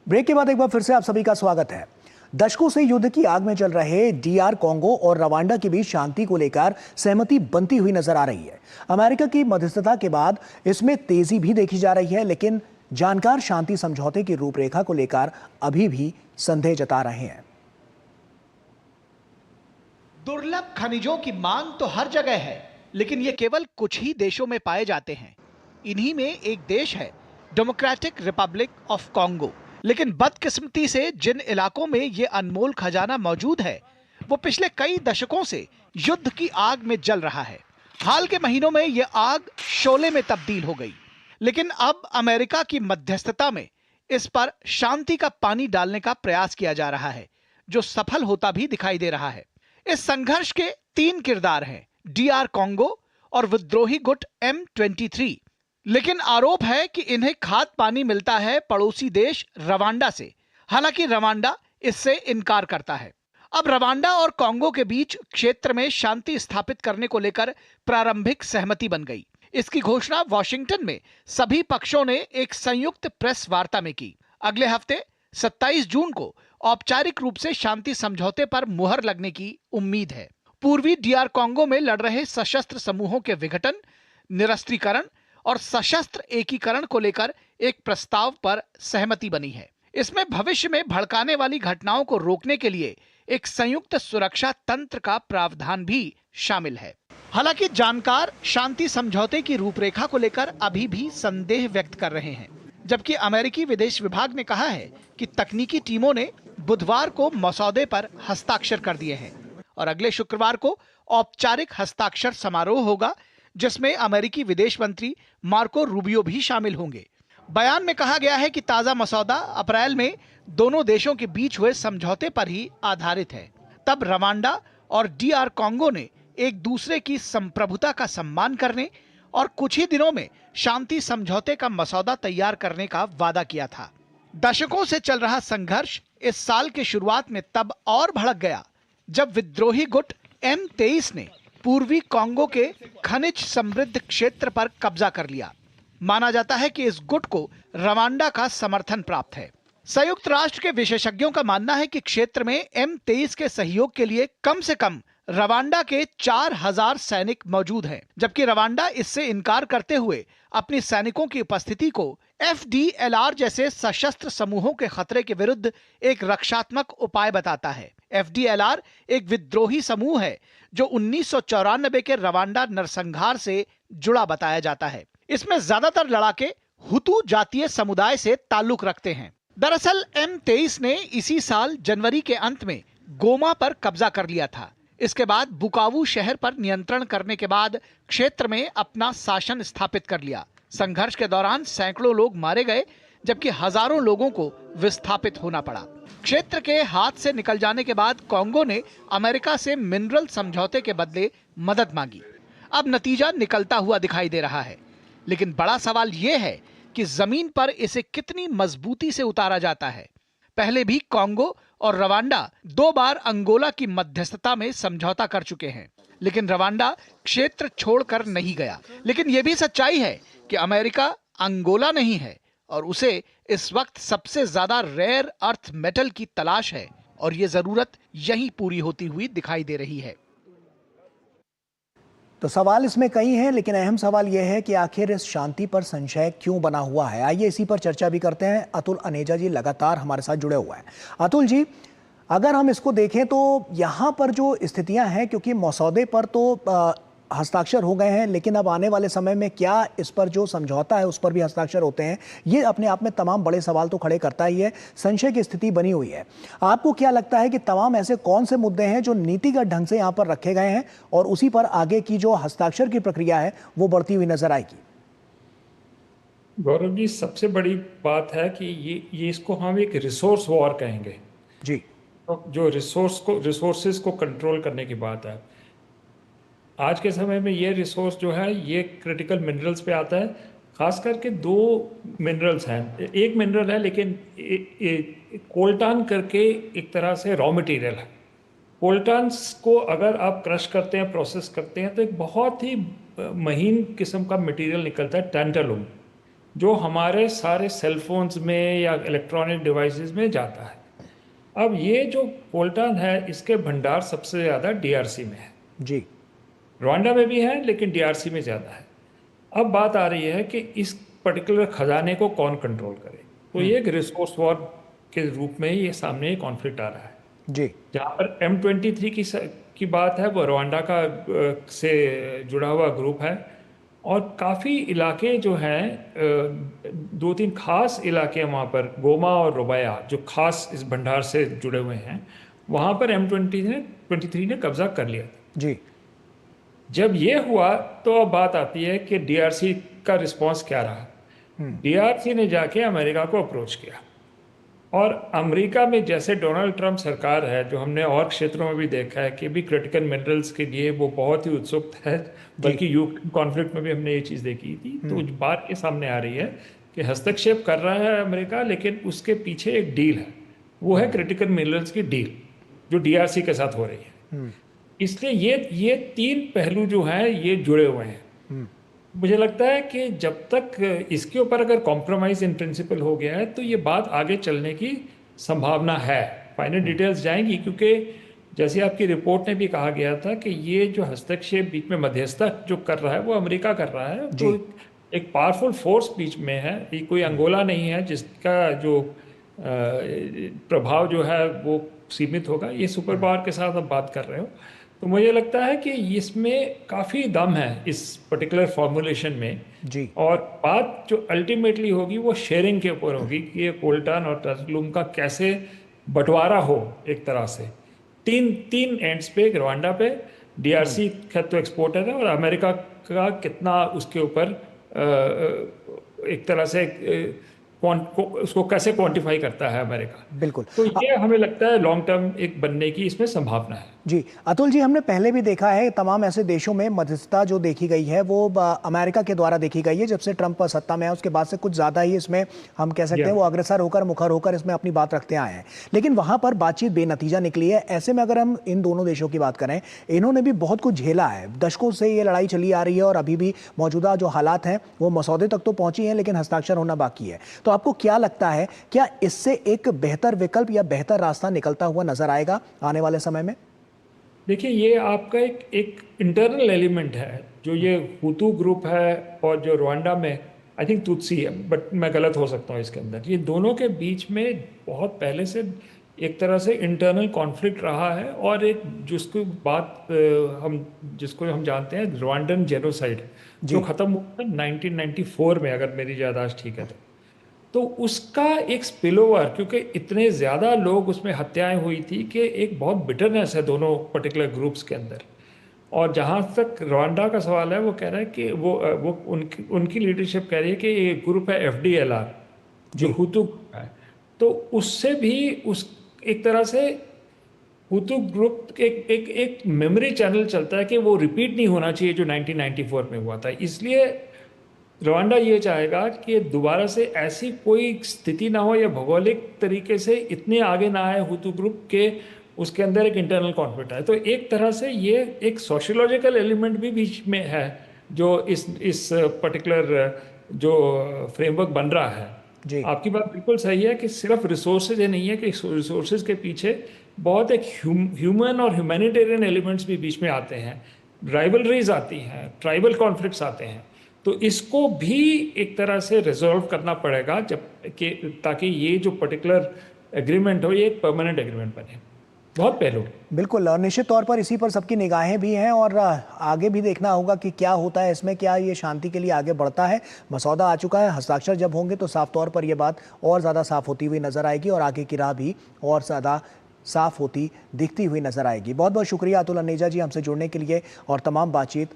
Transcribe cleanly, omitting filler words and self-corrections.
Break के बाद एक बार फिर से आप सभी का स्वागत है। दशकों से युद्ध की आग में चल रहे डीआर कॉन्गो और रवांडा के बीच शांति को लेकर सहमति बनती हुई नजर आ रही है। अमेरिका की मध्यस्थता के बाद इसमें तेजी भी देखी जा रही है, लेकिन जानकार शांति समझौते की रूपरेखा को लेकर अभी भी संदेह जता रहे हैं। दुर्लभ खनिजों की मांग तो हर जगह है, लेकिन ये केवल कुछ ही देशों में पाए जाते हैं। इन्हीं में एक देश है डेमोक्रेटिक रिपब्लिक ऑफ कॉन्गो। लेकिन बदकिस्मती से जिन इलाकों में ये अनमोल खजाना मौजूद है, वो पिछले कई दशकों से युद्ध की आग में जल रहा है। हाल के महीनों में ये आग शोले में तब्दील हो गई, लेकिन अब अमेरिका की मध्यस्थता में इस पर शांति का पानी डालने का प्रयास किया जा रहा है, जो सफल होता भी दिखाई दे रहा है। इस संघर्ष के तीन किरदार हैं, डीआर कॉन्गो और विद्रोही गुट M23। लेकिन आरोप है कि इन्हें खाद पानी मिलता है पड़ोसी देश रवांडा से। हालांकि रवांडा इससे इनकार करता है। अब रवांडा और कॉन्गो के बीच क्षेत्र में शांति स्थापित करने को लेकर प्रारंभिक सहमति बन गई। इसकी घोषणा वॉशिंगटन में सभी पक्षों ने एक संयुक्त प्रेस वार्ता में की। अगले हफ्ते 27 जून को औपचारिक रूप से शांति समझौते पर मुहर लगने की उम्मीद है। पूर्वी डीआर कॉन्गो में लड़ रहे सशस्त्र समूहों के विघटन, निरस्त्रीकरण और सशस्त्र एकीकरण को लेकर एक प्रस्ताव पर सहमति बनी है। इसमें भविष्य में भड़काने वाली घटनाओं को रोकने के लिए एक संयुक्त सुरक्षा तंत्र का प्रावधान भी शामिल है। हालांकि जानकार शांति समझौते की रूपरेखा को लेकर अभी भी संदेह व्यक्त कर रहे हैं, जबकि अमेरिकी विदेश विभाग ने कहा है कि तकनीकी टीमों ने बुधवार को मसौदे पर हस्ताक्षर कर दिए हैं और अगले शुक्रवार को औपचारिक हस्ताक्षर समारोह होगा, जिसमें अमेरिकी विदेश मंत्री मार्को रूबियो भी शामिल होंगे। बयान में कहा गया है कि ताजा मसौदा अप्रैल में दोनों देशों के बीच हुए समझौते पर ही आधारित है। तब रवांडा और डीआर कॉन्गो ने एक दूसरे की संप्रभुता का सम्मान करने और कुछ ही दिनों में शांति समझौते का मसौदा तैयार करने का वादा किया था। दशकों से चल रहा संघर्ष इस साल के शुरुआत में तब और भड़क गया जब विद्रोही गुट M23 ने पूर्वी कॉन्गो के खनिज समृद्ध क्षेत्र पर कब्जा कर लिया। माना जाता है कि इस गुट को रवांडा का समर्थन प्राप्त है। संयुक्त राष्ट्र के विशेषज्ञों का मानना है कि क्षेत्र में M23 के सहयोग के लिए कम से कम रवांडा के 4000 सैनिक मौजूद हैं, जबकि रवांडा इससे इनकार करते हुए अपनी सैनिकों की उपस्थिति को FDLR जैसे सशस्त्र समूहों के खतरे के विरुद्ध एक रक्षात्मक उपाय बताता है। FDLR एक विद्रोही समूह है जो 1994 के रवांडा नरसंहार से जुड़ा बताया जाता है। इसमें ज्यादातर लड़ाके हुतू जातीय समुदाय से ताल्लुक रखते हैं। दरअसल M23 ने इसी साल जनवरी के अंत में गोमा पर कब्जा कर लिया था। इसके बाद बुकावू शहर पर नियंत्रण करने के बाद क्षेत्र में अपना शासन स्थापित कर लिया। संघर्ष के दौरान सैकड़ों लोग मारे गए, जबकि हजारों लोगों को विस्थापित होना पड़ा। क्षेत्र के हाथ से निकल जाने के बाद कॉन्गो ने अमेरिका से मिनरल समझौते के बदले मदद मांगी। अब नतीजा निकलता हुआ दिखाई दे रहा है, लेकिन बड़ा सवाल यह है कि जमीन पर इसे कितनी मजबूती से उतारा जाता है। पहले भी कॉन्गो और रवांडा 2 बार अंगोला की मध्यस्थता में समझौता कर चुके हैं, लेकिन रवांडा क्षेत्र छोड़कर नहीं गया। लेकिन यह भी सच्चाई है कि अमेरिका अंगोला नहीं है और उसे इस वक्त सबसे ज्यादा रेयर अर्थ मेटल की तलाश है, और यह जरूरत यहीं पूरी होती हुई दिखाई दे रही है। तो सवाल इसमें कई हैं, लेकिन अहम सवाल यह है कि आखिर इस शांति पर संशय क्यों बना हुआ है। आइए इसी पर चर्चा भी करते हैं। अतुल अनेजा जी लगातार हमारे साथ जुड़े हुए हैं। अतुल जी, अगर हम इसको देखें तो यहाँ पर जो स्थितियां हैं, क्योंकि मसौदे पर तो हस्ताक्षर हो गए हैं, लेकिन अब आने वाले समय में क्या इस पर जो समझौता है उस पर भी हस्ताक्षर होते हैं, ये अपने आप में तमाम बड़े सवाल तो खड़े करता ही है। संशय की स्थिति बनी हुई है। आपको क्या लगता है कि तमाम ऐसे कौन से मुद्दे हैं जो नीतिगत ढंग से यहाँ पर रखे गए हैं और उसी पर आगे की जो हस्ताक्षर की प्रक्रिया है वो बढ़ती हुई नजर आएगी? गौरव जी, सबसे बड़ी बात है कि ये इसको हम एक रिसोर्स वॉर कहेंगे जी। तो जो रिसोर्सेज को कंट्रोल करने की बात है। आज के समय में ये रिसोर्स जो है ये क्रिटिकल मिनरल्स पे आता है। खास करके 2 मिनरल्स हैं। एक मिनरल है, लेकिन कोल्टान करके एक तरह से रॉ मटेरियल है। कोल्टान्स को अगर आप क्रश करते हैं, प्रोसेस करते हैं, तो एक बहुत ही महीन किस्म का मटेरियल निकलता है, टैंटलुम। जो हमारे सारे सेल फोन्स में या इलेक्ट्रॉनिक डिवाइसेस में जाता है। अब ये जो कोल्टान है, इसके भंडार सबसे ज़्यादा डीआरसी में है। जी। रवांडा में भी है, लेकिन डीआरसी में ज़्यादा है। अब बात आ रही है कि इस पर्टिकुलर खजाने को कौन कंट्रोल करे। तो ये एक रिसोर्स वॉर के रूप में ये सामने कॉन्फ्लिक्ट आ रहा है। जी। जहाँ पर M23 की बात है, वो रवांडा का से जुड़ा हुआ ग्रुप है, और काफ़ी इलाके जो हैं, दो तीन खास इलाके हैं वहाँ पर, गोमा और रोबाया, जो खास इस भंडार से जुड़े हुए हैं, वहाँ पर M23 ने कब्जा कर लिया। जी। जब ये हुआ तो अब बात आती है कि डीआरसी का रिस्पांस क्या रहा। डीआरसी ने जाके अमेरिका को अप्रोच किया, और अमेरिका में जैसे डोनाल्ड ट्रंप सरकार है, जो हमने और क्षेत्रों में भी देखा है कि भी क्रिटिकल मिनरल्स के लिए वो बहुत ही उत्सुक है, बल्कि यूक्रेन कॉन्फ्लिक्ट में भी हमने ये चीज़ देखी थी। तो बात ये सामने आ रही है कि हस्तक्षेप कर रहा है अमेरिका, लेकिन उसके पीछे एक डील है, वो है क्रिटिकल मिनरल्स की डील, जो डीआरसी के साथ हो रही है। इसलिए ये तीन पहलू जो हैं, ये जुड़े हुए हैं। मुझे लगता है कि जब तक इसके ऊपर अगर कॉम्प्रोमाइज इन प्रिंसिपल हो गया है, तो ये बात आगे चलने की संभावना है। फाइनल डिटेल्स जाएंगी, क्योंकि जैसे आपकी रिपोर्ट में भी कहा गया था कि ये जो हस्तक्षेप बीच में मध्यस्थता जो कर रहा है, वो अमेरिका कर रहा है। तो एक पावरफुल फोर्स बीच में है, ये कोई अंगोला नहीं है जिसका जो प्रभाव जो है वो सीमित होगा। ये सुपर पावर के साथ आप बात कर रहे हो, तो मुझे लगता है कि इसमें काफ़ी दम है इस पर्टिकुलर फॉर्मुलेशन में। जी। और बात जो अल्टीमेटली होगी वो शेयरिंग के ऊपर होगी कि ये कोल्टान और टसलुम का कैसे बंटवारा हो। एक तरह से तीन एंड्स पे, रवांडा पे डीआरसी का तो एक्सपोर्टर है, और अमेरिका का कितना उसके ऊपर एक तरह से उसको कैसे क्वांटिफाई करता है अमेरिका। बिल्कुल। तो ये हमें लगता है लॉन्ग टर्म एक बनने की इसमें संभावना है। जी अतुल जी, हमने पहले भी देखा है तमाम ऐसे देशों में मध्यस्थता जो देखी गई है वो अमेरिका के द्वारा देखी गई है। जब से ट्रंप सत्ता में है उसके बाद से कुछ ज़्यादा ही इसमें हम कह सकते हैं वो अग्रसर होकर, मुखर होकर इसमें अपनी बात रखते आए हैं, लेकिन वहाँ पर बातचीत बेनतीजा निकली है। ऐसे में अगर हम इन दोनों देशों की बात करें, इन्होंने भी बहुत कुछ झेला है, दशकों से ये लड़ाई चली आ रही है, और अभी भी मौजूदा जो हालात हैं वो मसौदे तक तो पहुंची हैं, लेकिन हस्ताक्षर होना बाकी है। तो आपको क्या लगता है, क्या इससे एक बेहतर विकल्प या बेहतर रास्ता निकलता हुआ नजर आएगा आने वाले समय में? देखिए, ये आपका एक इंटरनल एलिमेंट है, जो ये हुतू ग्रुप है और जो रवांडा में आई थिंक तुत्सी है, बट मैं गलत हो सकता हूँ इसके अंदर। ये दोनों के बीच में बहुत पहले से एक तरह से इंटरनल कॉन्फ्लिक्ट रहा है, और एक जिसको हम जानते हैं रवांडन जेनोसाइड, जो ख़त्म हुआ 1994 में, अगर मेरी याददाश्त ठीक है तो उसका एक स्पिलओवर, क्योंकि इतने ज़्यादा लोग उसमें हत्याएं हुई थी कि एक बहुत बिटरनेस है दोनों पर्टिकुलर ग्रुप्स के अंदर। और जहाँ तक रवांडा का सवाल है, वो कह रहा है कि वो उनकी लीडरशिप कह रही है कि ये ग्रुप है FDLR, जो हुतू ग्रुप है। तो उससे भी एक तरह से हुतू ग्रुप एक मेमोरी चैनल चलता है कि वो रिपीट नहीं होना चाहिए जो 1994 में हुआ था। इसलिए रवांडा ये चाहेगा कि दोबारा से ऐसी कोई स्थिति ना हो, या भौगोलिक तरीके से इतने आगे ना आए हुतू ग्रुप के उसके अंदर एक इंटरनल कॉन्फ्लिक्ट है। तो एक तरह से ये एक सोशियोलॉजिकल एलिमेंट भी बीच में है, जो इस पर्टिकुलर जो फ्रेमवर्क बन रहा है। आपकी बात बिल्कुल सही है कि सिर्फ रिसोर्सेज ये नहीं है, कि रिसोर्सेज के पीछे बहुत एक ह्यूमन और ह्यूमैनिटेरियन एलिमेंट्स भी बीच में आते हैं, राइवलरीज आती हैं, ट्राइबल कॉन्फ्लिक्ट्स आते हैं। तो इसको भी एक तरह से रिजॉल्व करना पड़ेगा, ताकि ये जो पर्टिकुलर एग्रीमेंट हो, ये एक परमानेंट एग्रीमेंट बने। बहुत पहलू। बिल्कुल, और निश्चित तौर पर इसी पर सबकी निगाहें भी हैं, और आगे भी देखना होगा कि क्या होता है इसमें, क्या ये शांति के लिए आगे बढ़ता है। मसौदा आ चुका है, हस्ताक्षर जब होंगे तो साफ तौर पर यह बात और ज़्यादा साफ होती हुई नजर आएगी, और आगे की राह भी और ज़्यादा साफ होती दिखती हुई नजर आएगी। बहुत बहुत शुक्रिया अतुल अनेजा जी हमसे जुड़ने के लिए और तमाम बातचीत